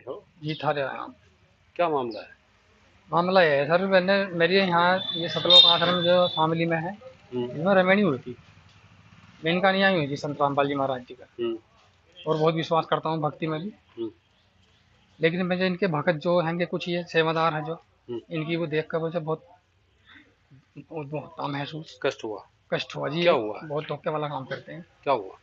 हो? जी थाने आया हूँ। क्या मामला है? मामला ये है सर, मैंने मेरे यहाँ ये सतलोक आश्रम जो शामली में है, हम्म। इसमें रमैनी हुई थी। मैं इनका नहीं आई हुई थी, संत रामपाल जी महाराज जी का। हम्म। और बहुत विश्वास करता हूँ भक्ति में भी। हम्म। लेकिन मुझे इनके भगत जो हैंगे, कुछ ये सेवादार हैं जो, हम्म। इनकी वो देख कर मुझे बहुत होता महसूस, कष्ट हुआ? कष्ट हुआ जी। क्या ये हुआ? बहुत धोखे वाला काम करते हैं क्या हुआ?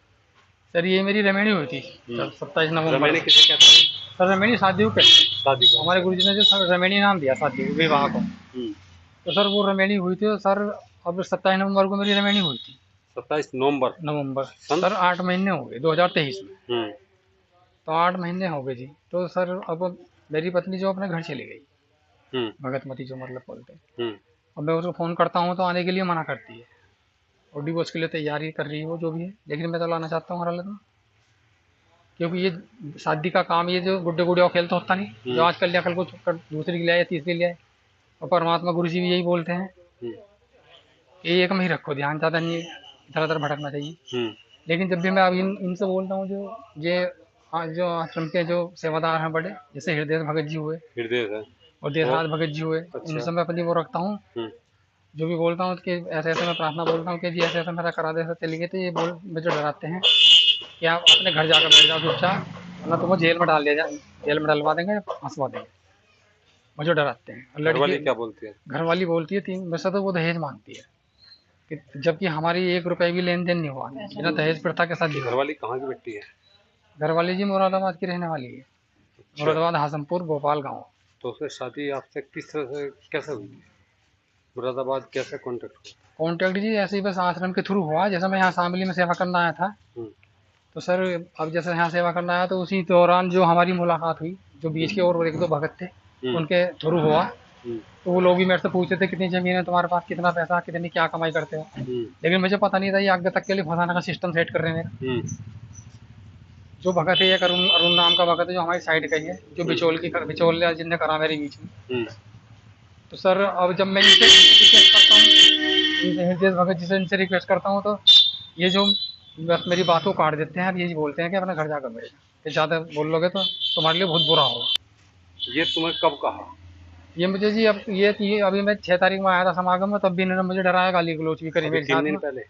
सर। ये मेरी रमैनी हुई थी हम्म। जब 27 नवंबर रमैनी को। किसे कहते हैं? सर रमैनी शादी को कहते हैं। शादी को? हमारे अच्छा। गुरुजी ने जो सर रमैनी नाम दिया शादी को, विवाह को। हम्म। तो सर वो रमैनी हुई थी, तो सर अब 27 नवंबर को मेरी रमैनी हुई थी। 27 नवंबर? नवंबर सन? सर 8 महीने हो गए 2023 में। हम्म। तो 8 महीने हो गए जी। तो सर अब मेरी पत्नी जो अपने घर चली गई, हम्म। भगतमती जो मतलब बोलते हैं। हम्म। अब मैं उसको फ़ोन करता हूँ तो आने के लिए मना करती है, और डिवोर्स के लिए तैयारी कर रही है वो, जो भी है। लेकिन मैं तो लाना चाहता हूँ हर हालत में, क्योंकि ये शादी का काम, ये जो गुड्डे गुड़िया खेल तो होता नहीं, जो हम्म। आज कर लिया कल को दूसरी के लिए आए, तीसरी ले आए। और परमात्मा गुरु जी भी यही बोलते हैं हम्म। कि एक में ही रखो ध्यान, ज़्यादा नहीं इधर उधर भटकना चाहिए। हम्म। लेकिन जब भी मैं अब इनसे बोलता हूँ, जो ये जो आश्रम के जो सेवादार हैं बड़े, जैसे हृदय भगत जी हुए हृदय है? और वो? देसराज भगत जी हुए, अच्छा। इनसे मैं अपनी वो रखता हूँ। हम्म। जो भी बोलता हूँ कि ऐसे ऐसे मैं प्रार्थना बोलता हूँ कि जी ऐसे ऐसे मेरा करा दे, ऐसे चली गई, तो ये बोल मुझे डराते हैं कि आप अपने घर जाकर बैठ जाओ चुपचाप, वरना तुम्हें जेल में डाल दिया जाए, जेल में डलवा देंगे, फंसवा देंगे। मुझे डराते हैं। और लड़की घरवाली क्या बोलती है? घरवाली बोलती है, 3 वैसे तो वो दहेज मांगती है, कि जबकि हमारी 1 रुपए भी लेन देन नहीं हुआ, बिना दहेज प्रथा के शादी हुई। घरवाली कहाँ की बेटी है? घरवाली जी मुरादाबाद की रहने वाली है। अच्छा। मुरादाबाद, हासमपुर, भोपाल गाँव। तो फिर शादी आपसे किस तरह से कैसे हुई थी? मुरादाबाद कैसे कांटेक्ट हुआ? कॉन्टैक्ट जी ऐसे ही बस आश्रम के थ्रू हुआ। जैसे मैं यहाँ शामली में सेवा करना आया था, हम्म। तो सर अब जैसे यहाँ सेवा करना आया, तो उसी दौरान जो हमारी मुलाकात हुई, जो बीच के और एक दो भगत थे, हम्म। उनके थ्रू हुआ। हम्म। तो वो लोग भी मेरे से पूछते थे कितनी ज़मीन है तुम्हारे पास, कितना पैसा, कितनी क्या कमाई करते हो। हम्म। लेकिन मुझे पता नहीं था ये आगे तक के लिए फंसाने का सिस्टम सेट कर रहे हैं मेरा। हम्म। जो भगत है, एक अरुण अरुण नाम का भगत है, जो हमारी साइड का ही है, जो हम्म। बिचौल जिनने करा मेरे बीच में। हम्म। तो सर अब जब मैं इनसे रिक्वेस्ट करता हूँ, इनसे हृदय भगत जी से इनसे रिक्वेस्ट करता हूँ, तो ये जो बस मेरी बात को काट देते हैं। अब यही बोलते हैं कि अपना घर जाकर बैठ जाओ, कि ज़्यादा बोल लोगे तो तुम्हारे लिए बहुत बुरा होगा। ये तुम्हें कब कहा? ये मुझे जी, अब ये अभी मैं 6 तारीख में आया था समागम में, तब भी इन्होंने मुझे डराया, गाली गलौज भी करी अभी मेरे 3 साथ दिन में। पहले?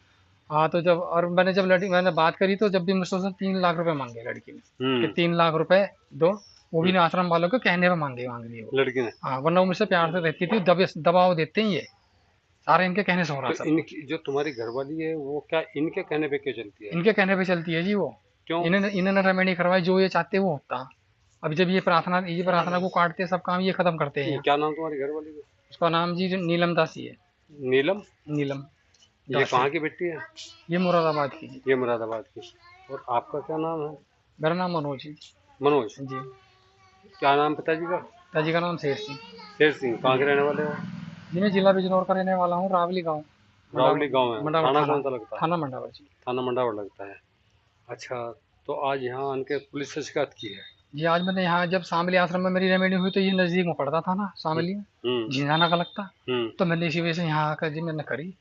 हाँ, तो जब और मैंने बात करी, तो जब भी मुझसे उसने 3 लाख रुपए मांगे लड़की ने, कि हम्म। 3 लाख रुपए दो। वो भी हम्म। ने आश्रम वालों के कहने पे मांग रही है वो। लड़की ने? हाँ, वरना वो मुझसे प्यार से रहती थी। दबाव देते हैं ये, सारे इनके कहने से हो रहा तो सब कुछ। इनकी जो तुम्हारी घरवाली है वो क्या इनके कहने पे क्यों चलती है? इनके कहने पे चलती है जी वो। क्यों? इन्होंने इन्होंने रेमेडी करवाई, जो ये चाहते वो होता। अब जब ये प्रार्थना को काटते, सब काम ये खत्म करते हैं यहाँ। क्या नाम तुम्हारी घरवाली का? उसका नाम जी नीलम दासी है। नीलम? नीलम ये दासी। कहाँ की बेटी है? ये मुरादाबाद की जी। ये मुरादाबाद की। और आपका क्या नाम है? मेरा नाम मनोज है मनोज? जी। क्या नाम पिताजी का? पिताजी का नाम शेर सिंह। शेर सिंह। कहाँ के जी। रहने वाले हो? जी मैं जिला बिजनौर का रहने वाला हूँ, रावली गाँव। रावली गांव है? मंडावर थाना थाना। कौन सा लगता है? थाना मंडावर जी। थाना मंडावर लगता है। अच्छा। तो आज यहाँ आन के पुलिस से शिकायत की है? जी आज मैंने यहाँ जब शामली आश्रम में मेरी रेमेडी हुई, तो ये नज़दीक में पड़ता था ना हम्म। शामली में, हम्म। झिंझाना का लगता। हम्म। तो मैंने इसी वजह से यहाँ आकर जी मैंने करी,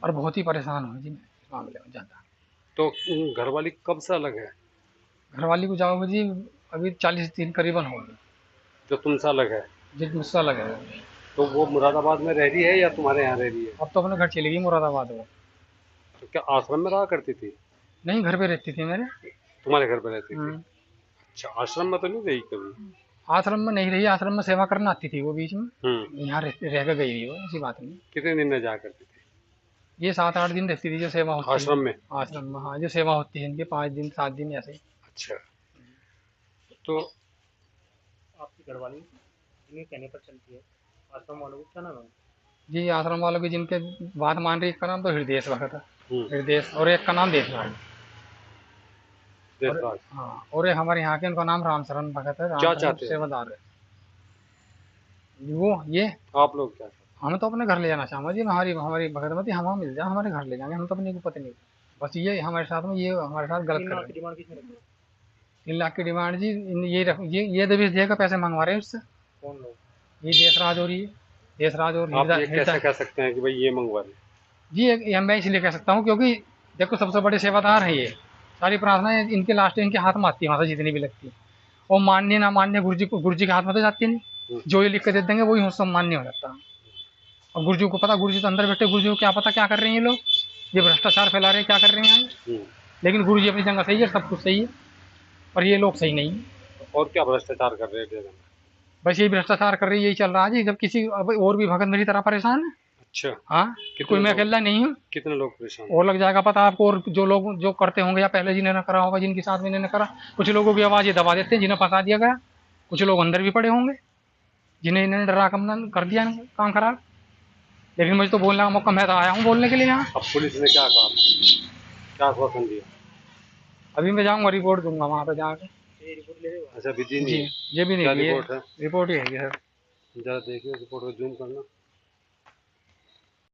और बहुत ही परेशान हूँ जी मैं इस मामले में ज़्यादा। तो घरवाली कब से अलग है? घरवाली को जाओगे जी, अभी 40 दिन करीबन हो गए जो तुमसे अलग है? जी, मुझसे लगे है। तो वो मुरादाबाद में रह रही है या तुम्हारे यहाँ रह रही है? अब तो अपने घर चली गई मुरादाबाद वो। तो क्या आश्रम में रहा करती थी? नहीं, घर पे रहती थी मेरे। तुम्हारे घर पे रहती थी? हम्म। अच्छा, आश्रम में तो नहीं रही कभी? आश्रम में नहीं रही, आश्रम में सेवा करने आती थी वो बीच में। हम्म। यहाँ रह कर गई हुई वो, ऐसी बात नहीं। कितने दिन में जा करती थी? ये 7-8 दिन रहती थी, जो सेवा होती है आश्रम में? आश्रम में। हाँ, जो सेवा होती है इनकी 5 दिन 7 दिन ऐसे ही। अच्छा। तो आपकी घरवाली जिनके कहने पर चलती है, आश्रम वालों को क्या नाम है? जी आश्रम वालों की जिनके बात मान रही, एक का नाम तो हृदय भगत है। हम्म। हृदय, और एक का नाम देशराज। और देशराज। हाँ, और एक हमारे यहाँ के, उनका नाम रामशरण भगत है, क्या रामशरण चाहते हो? सेवादार है वो ये। आप लोग क्या चाहते हम तो अपने घर ले जाना चाहूँगा जी। हमारी हमारी भगतमती हम मिल जाए, हमारे घर ले जाएंगे, हम तो अपने को पता नहीं। बस ये हमारे साथ में, ये हमारे साथ गलत 3 कर लाख रहे की हैं। डिमांड किसने रखी? 3 लाख की डिमांड जी, ये दबेश देकर पैसे मंगवा रहे हैं उससे। कौन लोग? ये देशराज और ये देशराज और आप हृदय ये कैसे हृदय कह सकते हैं कि भाई ये मंगवा रहे? जी। ये मैं इसलिए कह सकता हूँ क्योंकि देखो, सबसे बड़े सेवादार हैं ये। सारी प्रार्थनाएं इनके लास्ट इनके हाथ में आती है, वहाँ से जितनी भी लगती है। और मान्य ना मान्य गुरु जी के हाथ में तो जाती नहीं। जो ये लिख के दे देंगे वही सब मान्य हो जाता है। और गुरु जी को पता, गुरु जी तो अंदर बैठे, गुरु जी को क्या पता क्या कर रहे हैं ये लोग, ये भ्रष्टाचार फैला रहे हैं, क्या कर रहे हैं यहाँ। लेकिन गुरु जी अपनी जगह सही है, सब कुछ सही है, पर ये लोग सही नहीं है। और क्या भ्रष्टाचार कर रहे हैं? बस यही भ्रष्टाचार कर रही है, यही चल रहा है जी। जब किसी अब और भी भगत मेरी तरह परेशान है। अच्छा, हाँ, कोई मैं अकेला नहीं हूँ, कितने लोग परेशान? और लग जाएगा पता आपको। और जो लोग जो करते होंगे या पहले जिन्होंने करा होगा, जिनके साथ में इन्होंने करा, कुछ लोगों की आवाज़ ये दबा देते हैं जिन्हें फंसा दिया गया। कुछ लोग अंदर भी पड़े होंगे जिन्हें इन्होंने डरा कम कर दिया काम खराब। लेकिन मुझे तो बोलने का मौका, मैं तो आया हूँ बोलने के लिए यहाँ। अब पुलिस ने क्या कहा, क्या आश्वासन दिया? अभी मैं जाऊँगा, रिपोर्ट दूंगा वहाँ पे जाके। ये रिपोर्ट ले रहे हो? अच्छा, विधि जी, नहीं? ये भी क्या नहीं, रिपोर्ट है? रिपोर्ट ही है सर। जरा देखिए रिपोर्ट को, जूम करना।